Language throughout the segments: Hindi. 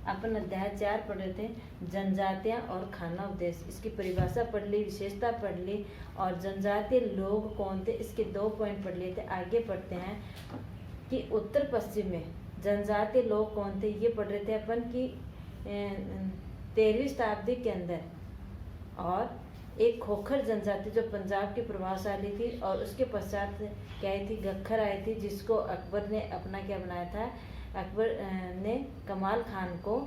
अपन अध्याय 4 पढ़ रहे थे, जनजातियाँ और खाना उपदेश। इसकी परिभाषा पढ़ ली, विशेषता पढ़ ली और जनजातीय लोग कौन थे इसके 2 पॉइंट पढ़ लिए थे। आगे पढ़ते हैं कि उत्तर पश्चिम में जनजातीय लोग कौन थे, ये पढ़ रहे थे अपन की 13वीं शताब्दी के अंदर। और एक खोखर जनजाति जो पंजाब की प्रभावशाली थी और उसके पश्चात क्या आई थी, गख्खर आई थी, जिसको अकबर ने अपना क्या बनाया था, अकबर ने कमाल खान को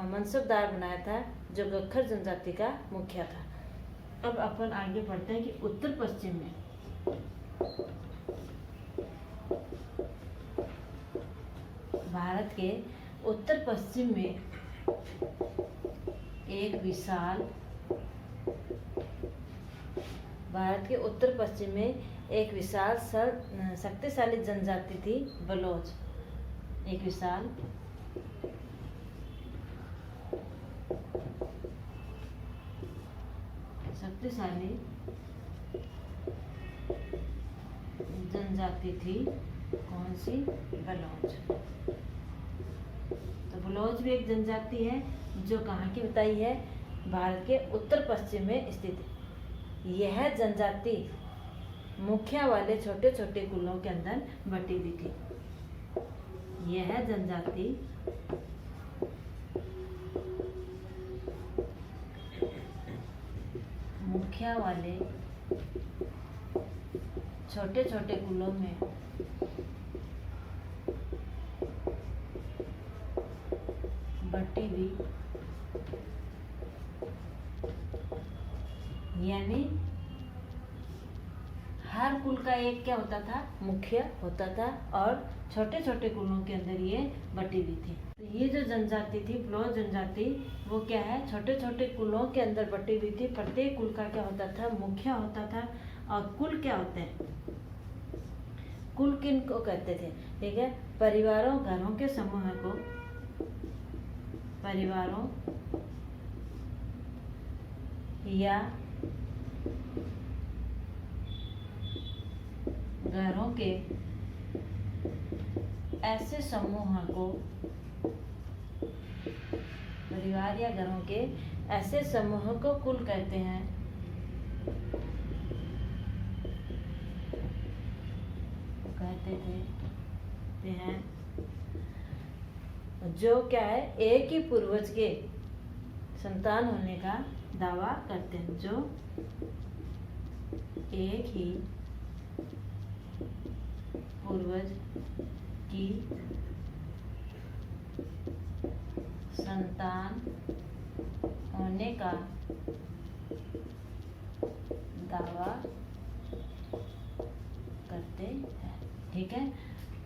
मनसबदार बनाया था, जो गख्खर जनजाति का मुखिया था। अब अपन आगे बढ़ते हैं कि उत्तर पश्चिम में भारत के उत्तर पश्चिम में एक विशाल शक्तिशाली जनजाति थी बलोच। एक विशाल शक्तिशाली जनजाति थी, कौन सी, बलोच। तो बलोच भी एक जनजाति है जो कहाँ की बताई है, भारत के उत्तर पश्चिम में स्थित है। यह जनजाति मुखिया वाले छोटे छोटे कुलों के अंदर बटी हुई थी। यह जनजाति मुखिया वाले छोटे छोटे कुलों में बटी हुई, यानी हर कुल का एक क्या होता था, मुखिया होता था और छोटे छोटे कुलों के अंदर ये बटी हुई थी। तो ये जो जनजाति थी बलोच जनजाति, वो क्या है, छोटे छोटे कुलों के अंदर बटी हुई थी। प्रत्येक कुल का क्या होता था, मुखिया होता था। और कुल क्या होते हैं, कुल किन को कहते थे, ठीक है, परिवारों घरों के समूह को, परिवारों या घरों के ऐसे समूह को, परिवार या घरों के ऐसे समूह को कुल कहते हैं। कहते हैं जो क्या है, एक ही पूर्वज के संतान होने का दावा करते हैं, जो एक ही पूर्वज की संतान होने का दावा करते हैं। ठीक है,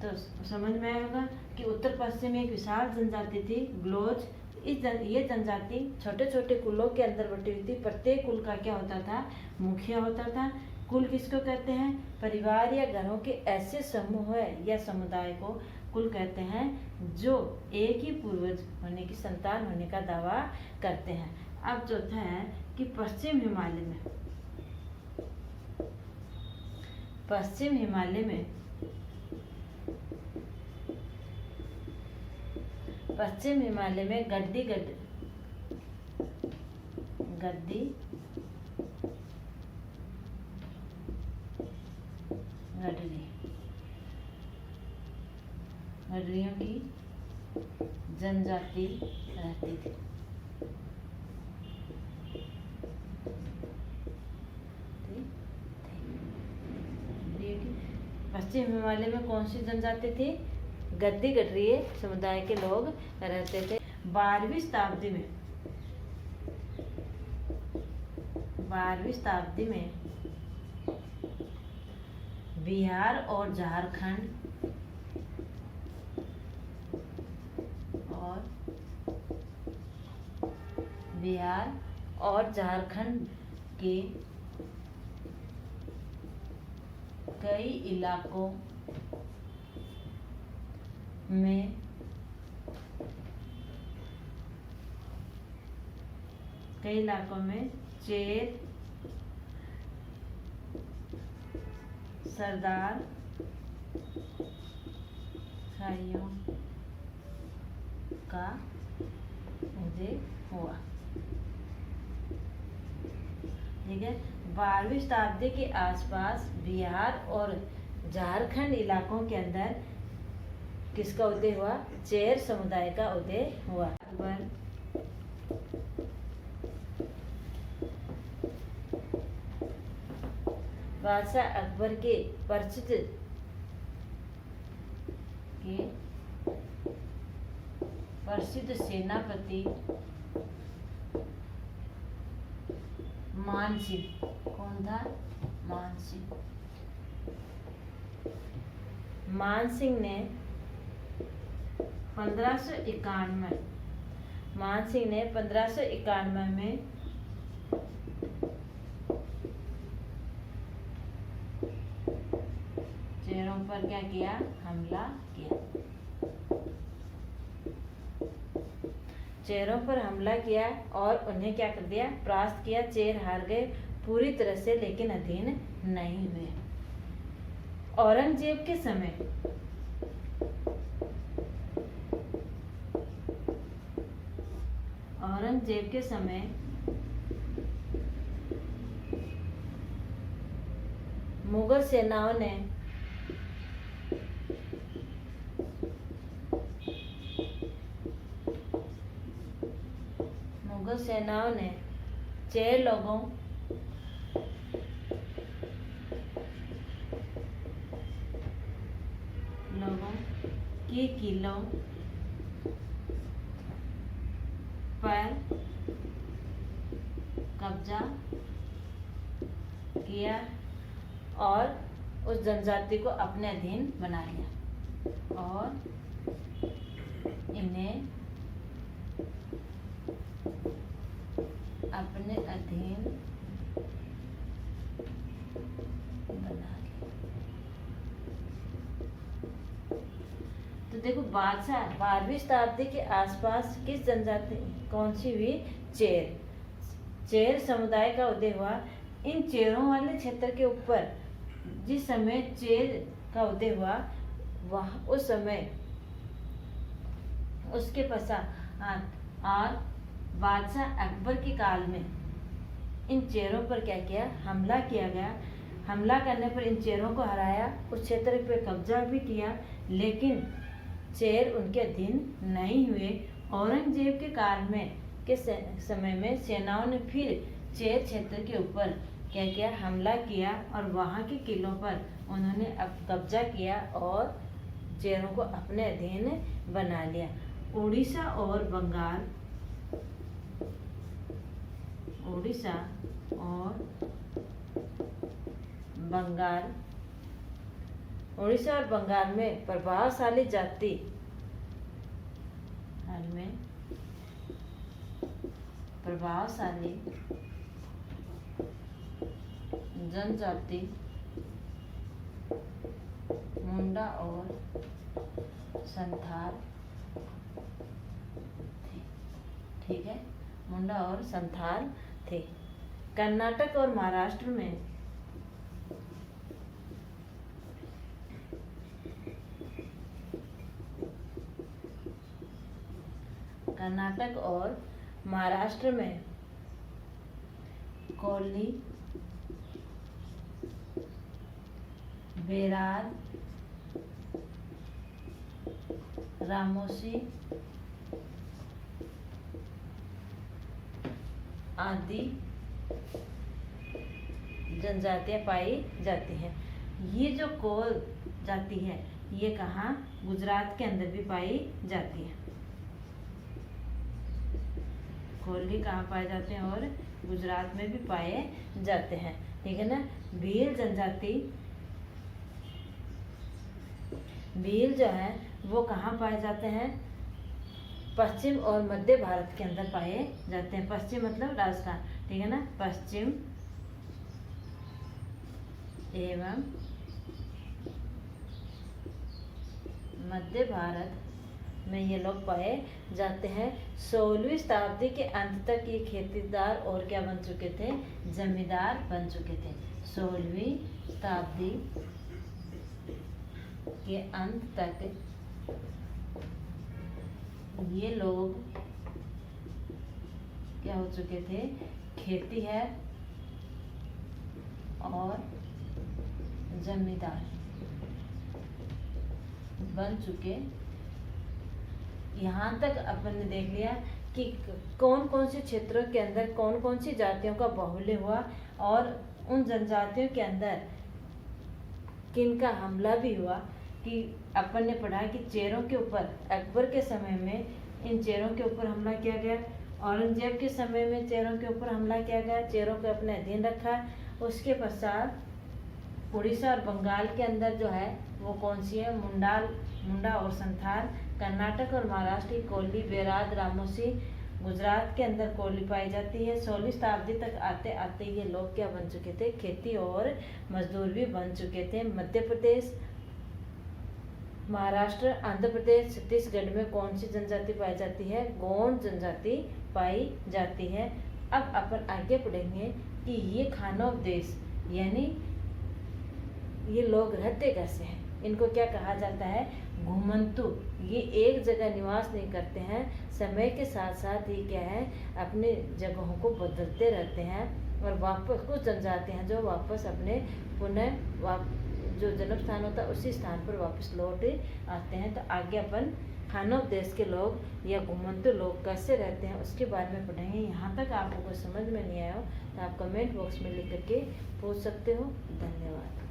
तो समझ में आएगा कि उत्तर पश्चिम में एक विशाल जनजाति थी बलोच। ये जनजाति छोटे छोटे कुलों के अंदर बटी हुई थी। प्रत्येक कुल का क्या होता था, मुखिया होता था। कुल किसको कहते हैं, परिवार या घरों के ऐसे समूह या समुदाय को कुल कहते हैं जो एक ही पूर्वज होने की संतान होने का दावा करते हैं। अब चौथा है कि पश्चिम हिमालय में गद्दी गडरियों की जनजाति रहती थी। पश्चिम हिमालय में कौन सी जनजाति थी, गद्दी गडरिये समुदाय के लोग रहते थे। 12वीं शताब्दी में बिहार और झारखंड के कई इलाकों में चेर, सरदार शाहियों का उदय हुआ। ठीक है। 12वीं शताब्दी के आसपास बिहार और झारखंड इलाकों के अंदर किसका उदय हुआ? चेर समुदाय का उदय हुआ। अकबर बादशाह अकबर के प्रसिद्ध सेनापति मानसिंह। कौन था? मानसिंह। मानसिंह ने 1591 में चेरों पर क्या किया? हमला किया। चेरों पर हमला किया और उन्हें क्या कर दिया? परास्त किया। चेर हार गए पूरी तरह से, लेकिन अधीन नहीं हुए। औरंगजेब के समय मुगल सेनाओं ने चेर लोगों की किलों पर कब्जा किया और उस जनजाति को अपने अधीन बना लिया और इन्हें अपने अधीन बना लिया। तो देखो, बादशाह 12वीं शताब्दी के आसपास किस जनजाति, कौन सी हुई? चेर समुदाय का उदय हुआ। इन चेरों वाले क्षेत्र के ऊपर जिस समय चेर का उदय हुआ, वह उस समय उसके पश्चात और बादशाह अकबर के काल में इन चेरों पर क्या किया? हमला किया गया। हमला करने पर इन चेरों को हराया, उस क्षेत्र पर कब्जा भी किया, लेकिन चेर उनके अधीन नहीं हुए। औरंगजेब के काल में के समय में सेनाओं ने फिर चेर क्षेत्र के ऊपर क्या किया? हमला किया और वहाँ के किलों पर उन्होंने अब कब्जा किया और चेरों को अपने अधीन बना लिया। उड़ीसा और बंगाल में प्रभावशाली जनजाति मुंडा और संथाल थे। ठीक है, मुंडा और संथाल थे। कर्नाटक और महाराष्ट्र में कोल्ली, बेरार, रामोसी आदि जनजातियां पाई जाती हैं। ये जो कोल जाति है, ये कहाँ? गुजरात के अंदर भी पाई जाती है। कोल्ली कहाँ पाए जाते हैं? और गुजरात में भी पाए जाते हैं। ठीक है ना। भील जो है वो कहाँ पाए जाते हैं? पश्चिम और मध्य भारत के अंदर पाए जाते हैं। पश्चिम मतलब राजस्थान। ठीक है ना। पश्चिम एवं मध्य भारत में ये लोग पाए जाते हैं। 16वीं शताब्दी के अंत तक ये खेतीदार और क्या बन चुके थे? जमींदार बन चुके थे। 16वीं शताब्दी के अंत तक ये लोग क्या हो चुके थे, खेती है और जमींदार बन चुके। यहाँ तक अपन ने देख लिया कि कौन कौन से क्षेत्रों के अंदर कौन कौन सी जातियों का बाहुल्य हुआ और उन जनजातियों के अंदर किनका हमला भी हुआ। कि अपन ने पढ़ा कि चेरों के ऊपर अकबर के समय में इन चेरों के ऊपर हमला किया गया, औरंगजेब के समय में चेरों के ऊपर हमला किया गया, चेरों को अपने अधीन रखा। उसके पश्चात उड़ीसा और बंगाल के अंदर जो है वो कौन सी है, मुंडा और संथाल। कर्नाटक और महाराष्ट्र की कोली, बेराद, रामोसी। गुजरात के अंदर कोली पाई जाती है। 16वीं शताब्दी तक आते आते ये लोग क्या बन चुके थे, खेती और मजदूर भी बन चुके थे। मध्य प्रदेश, महाराष्ट्र, आंध्र प्रदेश, छत्तीसगढ़ में कौन सी जनजाति पाई जाती है, गोंड जनजाति पाई जाती है। अब अपन आगे पढ़ेंगे कि ये खानों देश यानी ये लोग रहते कैसे हैं, इनको क्या कहा जाता है, घुमंतु। ये एक जगह निवास नहीं करते हैं, समय के साथ साथ ये क्या है, अपने जगहों को बदलते रहते हैं और वापस कुछ जनजाति हैं जो वापस अपने जो जन्म स्थान होता है उसी स्थान पर वापस लौट आते हैं। तो आगे अपन खानों देश के लोग या घुमंतु लोग कैसे रहते हैं उसके बारे में पढ़ेंगे। यहाँ तक आपको कुछ समझ में नहीं आया हो तो आप कमेंट बॉक्स में लिख करके पूछ सकते हो। धन्यवाद।